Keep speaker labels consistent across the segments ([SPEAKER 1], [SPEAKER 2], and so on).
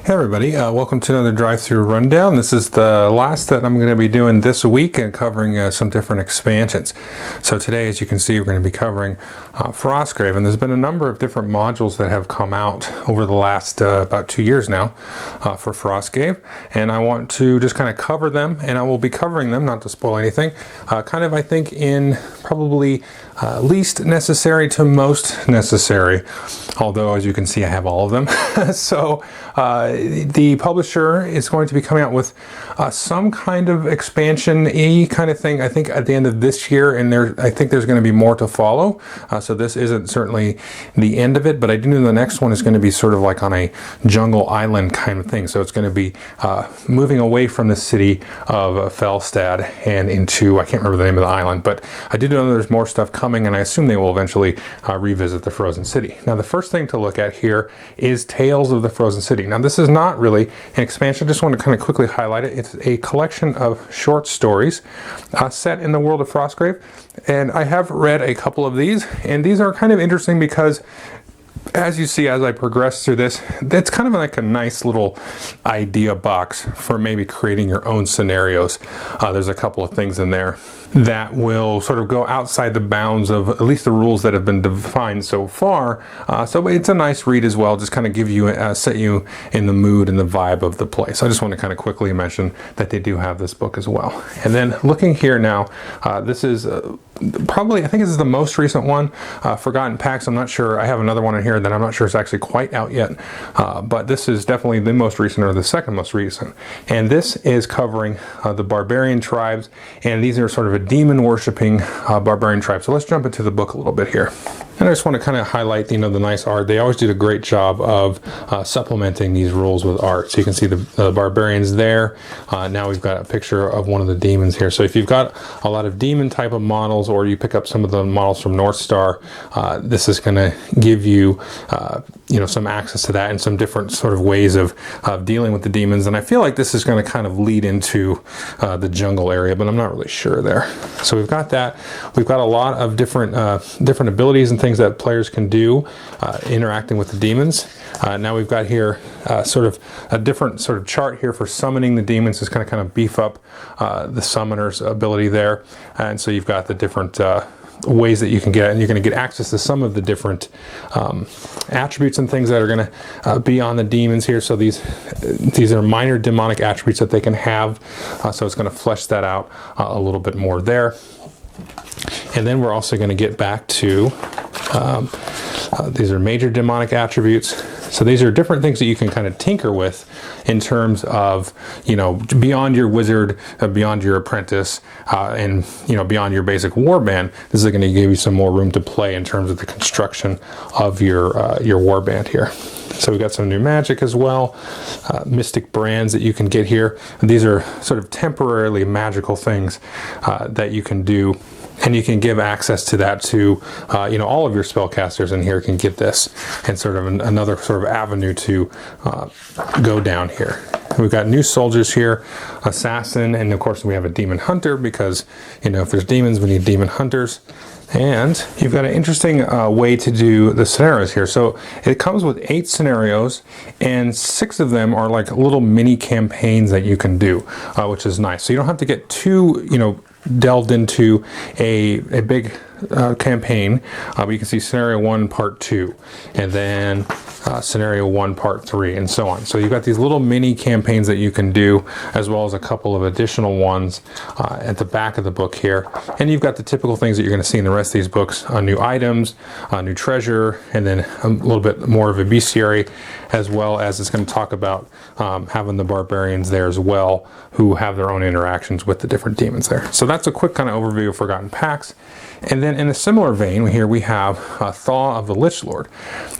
[SPEAKER 1] Hey everybody, welcome to another drive-through rundown. This is the last that I'm going to be doing this week and covering some different expansions. So today, as you can see, we're going to be covering Frostgrave, and there's been a number of different modules that have come out over the last about 2 years now for Frostgrave, and I want to just kind of cover them, and I will be covering them, not to spoil anything, kind of I think in probably least necessary to most necessary, although as you can see I have all of them. So the publisher is going to be coming out with some kind of expansion-y kind of thing, I think at the end of this year, and I think there's going to be more to follow. So this isn't certainly the end of it, but I do know the next one is going to be sort of like on a jungle island kind of thing. So it's going to be moving away from the city of Felstad and into, I can't remember the name of the island, but I do know there's more stuff coming, and I assume they will eventually revisit the Frozen City. Now the first thing to look at here is Tales of the Frozen City. Now this is not really an expansion, I just want to kind of quickly highlight it. It's a collection of short stories set in the world of Frostgrave, and I have read a couple of these, and these are kind of interesting because as you see as I progress through this, that's kind of like a nice little idea box for maybe creating your own scenarios. There's a couple of things in there that will sort of go outside the bounds of at least the rules that have been defined so far. So it's a nice read as well, just kind of give you, set you in the mood and the vibe of the place. I just want to kind of quickly mention that they do have this book as well. And then looking here now, this is probably, I think this is the most recent one, Forgotten Packs. I'm not sure, I have another one in here that I'm not sure is actually quite out yet, but this is definitely the most recent, or the second most recent. And this is covering the barbarian tribes, and these are sort of a demon worshipping barbarian tribe. So let's jump into the book a little bit here. And I just want to kind of highlight, the nice art. They always do a great job of supplementing these rules with art. So you can see the barbarians there. Now we've got a picture of one of the demons here. So if you've got a lot of demon type of models, or you pick up some of the models from North Star, this is going to give you, some access to that and some different sort of ways of dealing with the demons. And I feel like this is going to kind of lead into the jungle area, but I'm not really sure there. So we've got that. We've got a lot of different abilities and things that players can do interacting with the demons. Now we've got here sort of a different sort of chart here for summoning the demons. It's going to kind of beef up the summoner's ability there. And so you've got the different ways that you can get, and you're going to get access to some of the different attributes and things that are going to be on the demons here. So these are minor demonic attributes that they can have. So it's going to flesh that out a little bit more there. And then we're also going to get back to these are major demonic attributes. So these are different things that you can kind of tinker with in terms of, beyond your wizard, beyond your apprentice, and, beyond your basic warband. This is going to give you some more room to play in terms of the construction of your warband here. So we've got some new magic as well, mystic brands that you can get here. And these are sort of temporarily magical things that you can do. And you can give access to that to, all of your spellcasters in here can get this, and sort of another sort of avenue to go down here. We've got new soldiers here, assassin, and of course we have a demon hunter because, if there's demons, we need demon hunters. And you've got an interesting way to do the scenarios here. So it comes with 8 scenarios, and 6 of them are like little mini campaigns that you can do, which is nice. So you don't have to get too, delved into a big campaign, but you can see scenario 1 part 2, and then scenario 1 part 3, and so on. So you've got these little mini campaigns that you can do, as well as a couple of additional ones at the back of the book here. And you've got the typical things that you're going to see in the rest of these books: new items, new treasure, and then a little bit more of a bestiary, as well as it's going to talk about having the barbarians there as well, who have their own interactions with the different demons there. So that's a quick kind of overview of Forgotten Packs. And then in a similar vein, here we have Thaw of the Lich Lord.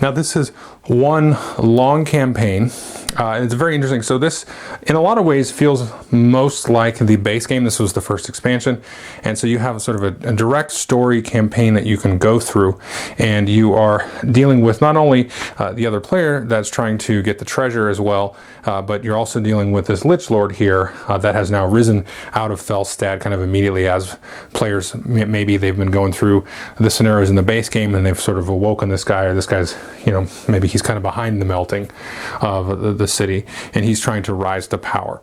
[SPEAKER 1] Now this is one long campaign, and it's very interesting. So this, in a lot of ways, feels most like the base game. This was the first expansion, and so you have sort of a direct story campaign that you can go through, and you are dealing with not only the other player that's trying to get the treasure as well, but you're also dealing with this Lich Lord here that has now risen out of Felstad kind of immediately as players, maybe they've been going through the scenarios in the base game and they've sort of awoken this guy, or this guy's, maybe he's kind of behind the melting of the city, and he's trying to rise to power.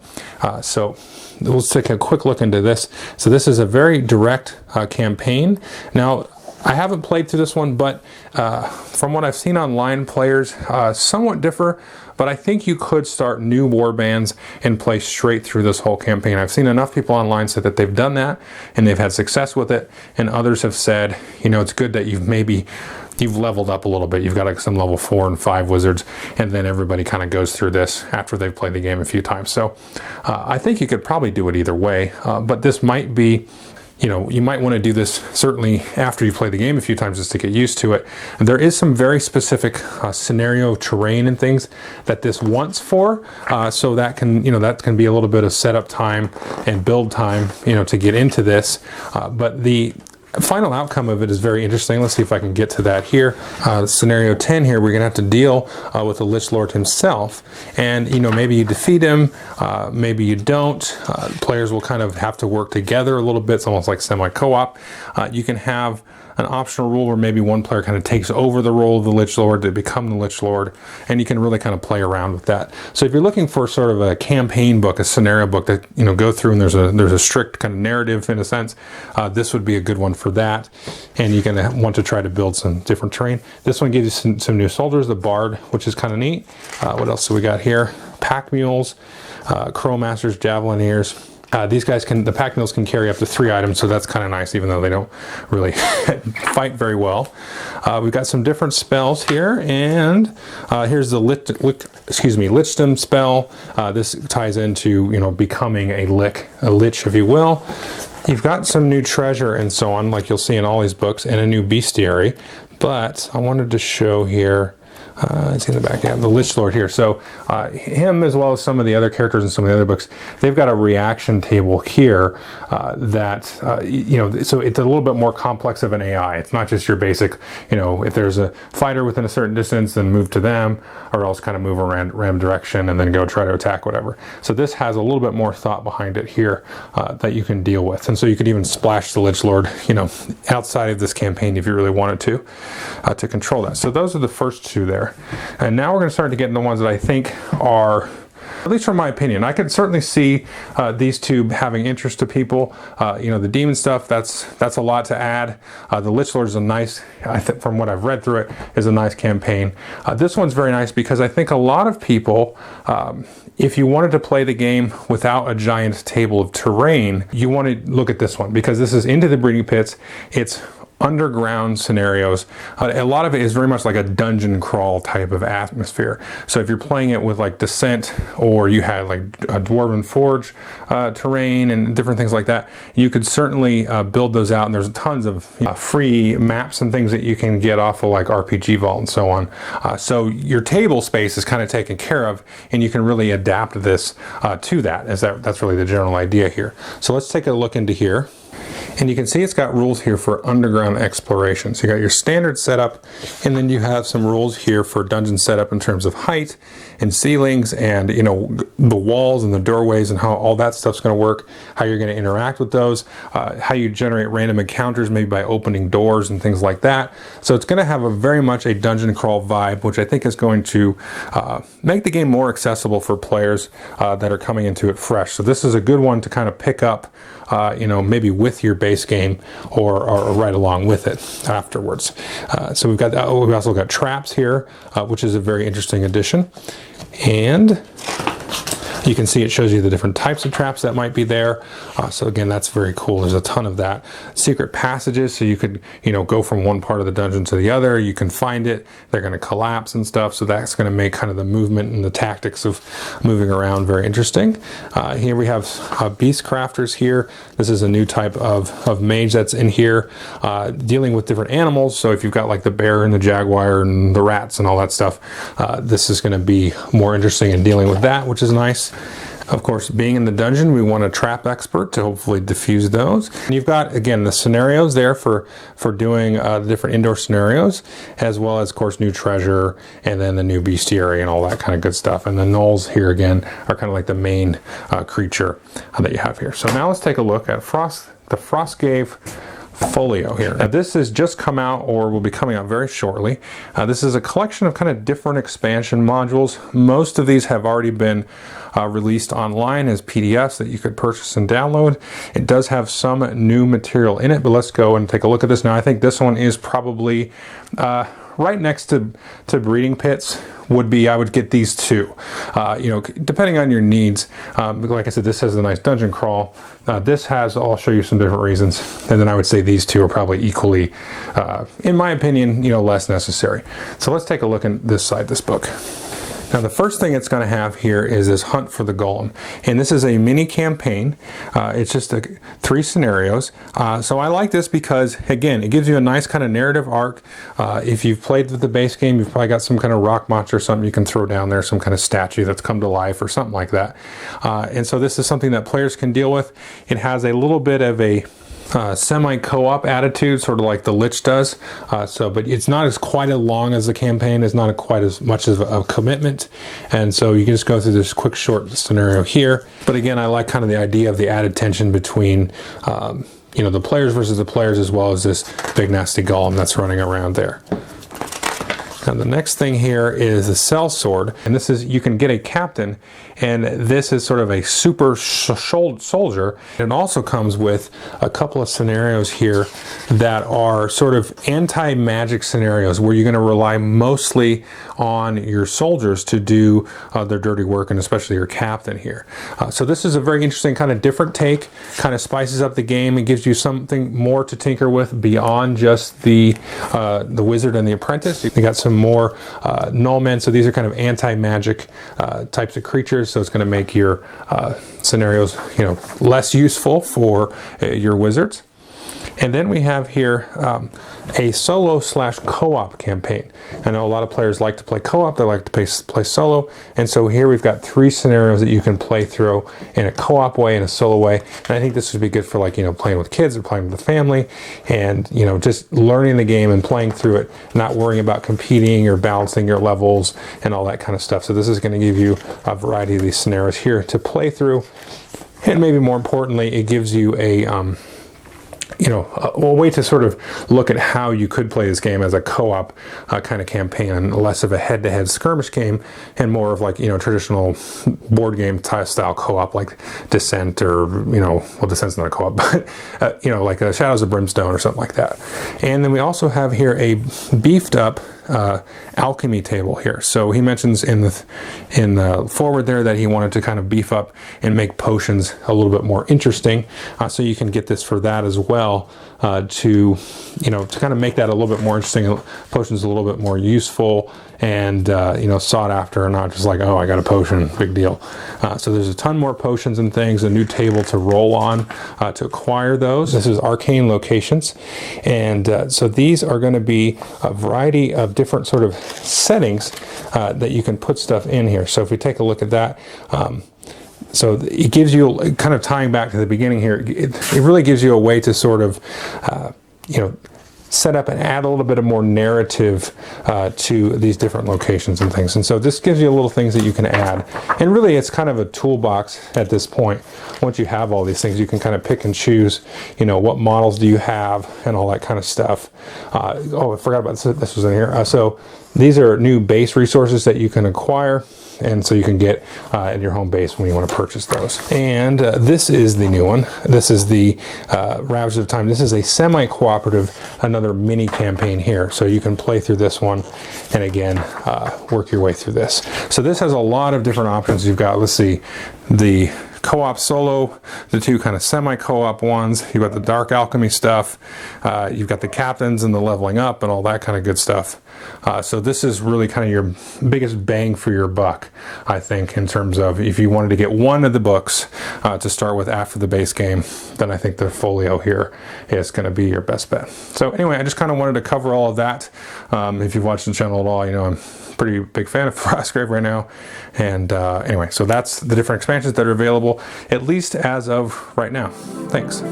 [SPEAKER 1] So let's take a quick look into this. So this is a very direct campaign. Now, I haven't played through this one, but from what I've seen online, players somewhat differ, but I think you could start new war bands and play straight through this whole campaign. I've seen enough people online say that they've done that and they've had success with it, and others have said, you know, it's good that you've leveled up a little bit. You've got like some level 4 and 5 wizards, and then everybody kind of goes through this after they've played the game a few times. So I think you could probably do it either way, but this might be, you know, you might want to do this certainly after you play the game a few times just to get used to it. And there is some very specific scenario terrain and things that this wants for, so that can, you know, that can be a little bit of setup time and build time, you know, to get into this. But the final outcome of it is very interesting. Let's see if I can get to that here. Scenario 10 here, we're gonna have to deal with the Lich Lord himself, and you know, maybe you defeat him, maybe you don't. Players will kind of have to work together a little bit. It's almost like semi-co-op. You can have an optional rule where maybe one player kind of takes over the role of the Lich Lord to become the Lich Lord, and you can really kind of play around with that. So if you're looking for sort of a campaign book, a scenario book that, you know, go through and there's a strict kind of narrative in a sense, this would be a good one for that. And you're going to want to try to build some different terrain. This one gives you some new soldiers, the Bard, which is kind of neat. What else do we got here? Pack Mules, Crow Masters, Javelineers. These guys the pack mules can carry up to 3 items, so that's kind of nice, even though they don't really fight very well. We've got some different spells here, and here's the Lichdom spell. This ties into, you know, becoming a lich, if you will. You've got some new treasure and so on, like you'll see in all these books, and a new bestiary. But I wanted to show here. It's in the back. Yeah, the Lich Lord here. So him, as well as some of the other characters in some of the other books, they've got a reaction table here that you know. So it's a little bit more complex of an AI. It's not just your basic, you know, if there's a fighter within a certain distance, then move to them, or else kind of move around random direction and then go try to attack whatever. So this has a little bit more thought behind it here that you can deal with, and so you could even splash the Lich Lord, you know, outside of this campaign if you really wanted to control that. So those are the first two there. And now we're going to start to get into the ones that I think are, at least from my opinion, I could certainly see these two having interest to people. You know, the demon stuff, that's a lot to add. The Lich Lord is a nice, I think from what I've read through it, is a nice campaign. This one's very nice because I think a lot of people, if you wanted to play the game without a giant table of terrain, you want to look at this one, because this is into the breeding pits. It's underground scenarios. A lot of it is very much like a dungeon crawl type of atmosphere. So if you're playing it with like Descent, or you had like a Dwarven Forge terrain and different things like that, you could certainly build those out, and there's tons of free maps and things that you can get off of like RPG Vault and so on. So your table space is kind of taken care of, and you can really adapt this to that, as that's really the general idea here. So let's take a look into here. And you can see it's got rules here for underground exploration. So you got your standard setup, and then you have some rules here for dungeon setup in terms of height and ceilings, and you know, the walls and the doorways and how all that stuff's going to work, how you're going to interact with those, how you generate random encounters, maybe by opening doors and things like that. So it's going to have a very much a dungeon crawl vibe, which I think is going to make the game more accessible for players that are coming into it fresh. So this is a good one to kind of pick up, you know, maybe with your base game, or right along with it afterwards. So we've also got traps here, which is a very interesting addition. And you can see it shows you the different types of traps that might be there. So again, that's very cool. There's a ton of that. Secret passages, so you could, you know, go from one part of the dungeon to the other. You can find it. They're going to collapse and stuff. So that's going to make kind of the movement and the tactics of moving around very interesting. Here we have beast crafters here. This is a new type of mage that's in here, dealing with different animals. So if you've got like the bear and the jaguar and the rats and all that stuff, this is going to be more interesting in dealing with that, which is nice. Of course, being in the dungeon, we want a trap expert to hopefully diffuse those. And you've got, again, the scenarios there for doing the different indoor scenarios, as well as, of course, new treasure, and then the new bestiary and all that kind of good stuff. And the gnolls here, again, are kind of like the main creature that you have here. So now let's take a look at the Frostgrave Folio here. Now this has just come out or will be coming out very shortly. This is a collection of kind of different expansion modules. Most of these have already been released online as PDFs that you could purchase and download. It does have some new material in it, but let's go and take a look at this now. I think this one is probably right next to breeding pits would be, I would get these two. You know, depending on your needs. Like I said, this has a nice dungeon crawl. This has, I'll show you some different reasons. And then I would say these two are probably equally, in my opinion, you know, less necessary. So let's take a look at this side of this book. Now the first thing it's going to have here is this Hunt for the Golem, and this is a mini campaign. It's just 3 scenarios. So I like this because, again, it gives you a nice kind of narrative arc. If you've played with the base game, you've probably got some kind of rock monster or something you can throw down there, some kind of statue that's come to life or something like that. And so this is something that players can deal with. It has a little bit of a semi-co-op attitude, sort of like the Lich does. But it's not as quite as long as the campaign. It's not quite as much of a commitment. And so you can just go through this quick short scenario here. But again, I like kind of the idea of the added tension between you know, the players versus the players, as well as this big nasty golem that's running around there. Now the next thing here is the Cell Sword, and this is, you can get a captain, and this is sort of a super soldier. It also comes with a couple of scenarios here that are sort of anti-magic scenarios where you're going to rely mostly on your soldiers to do their dirty work, and especially your captain here. So this is a very interesting kind of different take, kind of spices up the game and gives you something more to tinker with beyond just the wizard and the apprentice. You got some more null men, so these are kind of anti-magic types of creatures, so it's going to make your scenarios, you know, less useful for your wizards. And then we have here a solo / co-op campaign. I know a lot of players like to play co-op, they like to play solo, and so here we've got 3 scenarios that you can play through in a co-op way and a solo way. And I think this would be good for, like, you know, playing with kids or playing with the family, and, you know, just learning the game and playing through it, not worrying about competing or balancing your levels and all that kind of stuff. So this is going to give you a variety of these scenarios here to play through, and maybe more importantly, it gives you a you know, a way to sort of look at how you could play this game as a co-op kind of campaign, less of a head-to-head skirmish game, and more of, like, you know, traditional board game style co-op like Descent, or, you know, well, Descent's not a co-op, but you know, like Shadows of Brimstone or something like that. And then we also have here a beefed up alchemy table here. So he mentions in the forward there that he wanted to kind of beef up and make potions a little bit more interesting. So you can get this for that as well, to, you know, to kind of make that a little bit more interesting. Potions a little bit more useful and you know, sought after, and not just like, oh, I got a potion, big deal. So there's a ton more potions and things, a new table to roll on to acquire those. This is arcane locations, and so these are going to be a variety of different sort of settings that you can put stuff in here. So if we take a look at that, so it gives you, kind of tying back to the beginning here, it really gives you a way to sort of you know, set up and add a little bit of more narrative to these different locations and things. And so this gives you little things that you can add. And really, it's kind of a toolbox at this point. Once you have all these things, you can kind of pick and choose, you know, what models do you have and all that kind of stuff. Oh, I forgot about this. This was in here. So these are new base resources that you can acquire, and so you can get at your home base when you want to purchase those. And this is the new one. This is the Ravagers of Time. This is a semi-cooperative, another mini campaign here. So you can play through this one and, again, work your way through this. So this has a lot of different options. You've got, let's see, the co-op solo, the 2 kind of semi-co-op ones. You've got the dark alchemy stuff. You've got the captains and the leveling up and all that kind of good stuff. So this is really kind of your biggest bang for your buck, I think, in terms of if you wanted to get one of the books to start with after the base game, then I think the folio here is going to be your best bet. So anyway, I just kind of wanted to cover all of that. If you've watched the channel at all, you know I'm a pretty big fan of Frostgrave right now. And anyway, so that's the different expansions that are available, at least as of right now. Thanks.